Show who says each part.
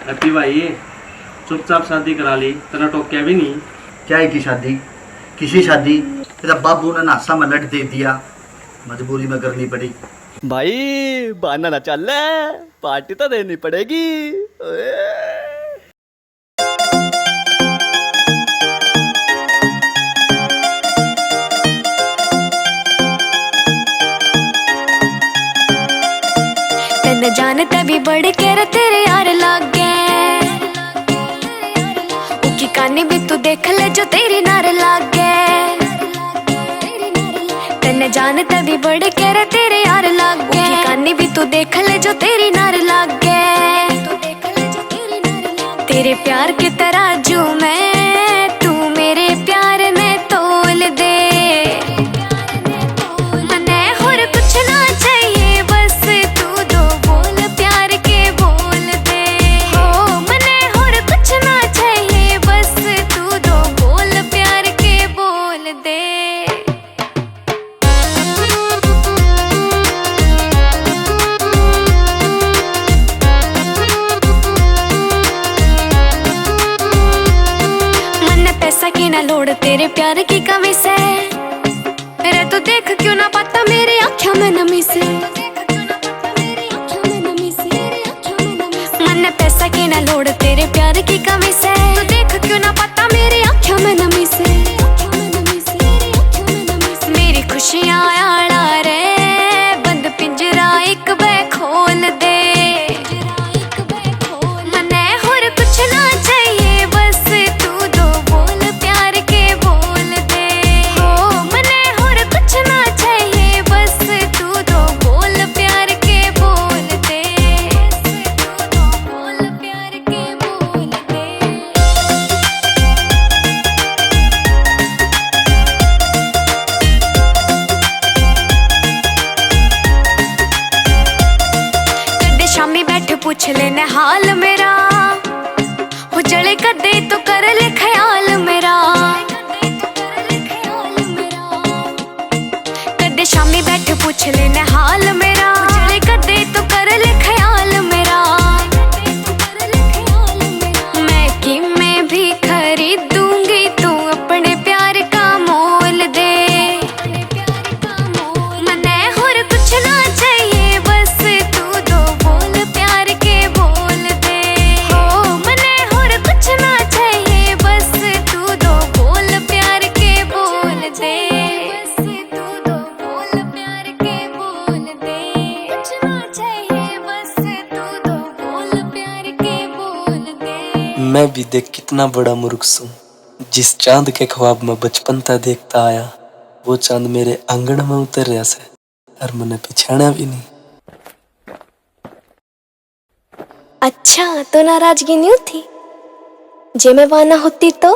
Speaker 1: Happy भाई चुपचाप शादी करा ली, तेरा टोक्या भी नहीं।
Speaker 2: क्या है की शादी? किसी शादी? तेरा बाबू ने नासा में लट दे दिया, मजबूरी में करनी पड़ी।
Speaker 3: भाई बहाना ना चल, पार्टी तो देनी पड़ेगी।
Speaker 4: तेन जानता भी बड़े केर तेरे यार लागे, उकी कानी भी तू देख ले जो तेरी नार लागे। तेन जानता भी बड़े केर तेरे यार लागे, उकी कानी भी तू देख ले जो तेरी नार लागे। तेरे प्यार की तराजू में तू मेरे प्यार ने तोल दे। मने और कुछ ना चाहिए, बस तू दो बोल प्यार के बोल दे। हो मने और कुछ ना चाहिए, बस तू दो बोल प्यार के बोल दे। पैसा की ना लोड़ तेरे प्यार की कमी से, रे तू देख क्यों ना पाता मेरी आँखों में नमी से। मन पैसा की ना लोड़ तेरे प्यार की कमी से, तू देख क्यों ना पाता मेरी आँखों में नमी से। मेरी खुशियाँ आड़ा रे बंद पिंजरा एक बै खोल दे। मने और कुछ ना चाहिए, बस तू दो बोल प्यार के बोल दे। हो मने और कुछ ना चाहिए, बस तू दो बोल प्यार के बोल दे। तू दो बोल प्यार के बोल दे। कदे शामी बैठ पूछ लेने हाल मेरा, हो जले कदे तो कर ले ख्याल मेरा। कदे शामी बैठ पूछ लेने हाल मेरा, हो जले कदे तो कर ले ख्याल मेरा। मैं कि मैं भी खरीदूंगी, तू अपने प्यार का मोल दे। मने और कुछ ना चाहिए, बस तू दो बोल प्यार के बोल दे। हो मने और कुछ ना चाहिए, बस तू दो बोल प्यार के बोल दे। बस तू दो बोल प्यार के बोल दे। कुछ ना चाहिए, बस तू दो बोल प्यार के बोल दे।
Speaker 5: मैं भी देख कितना बड़ा मूर्ख हूँ, जिस चांद के ख्वाब में बचपन था देखता आया, वो चांद मेरे आंगन में उतर रहा से, और मैंने पिछाना भी नहीं।
Speaker 4: अच्छा तो नाराजगी नहीं थी, जे मैं वहां ना होती तो?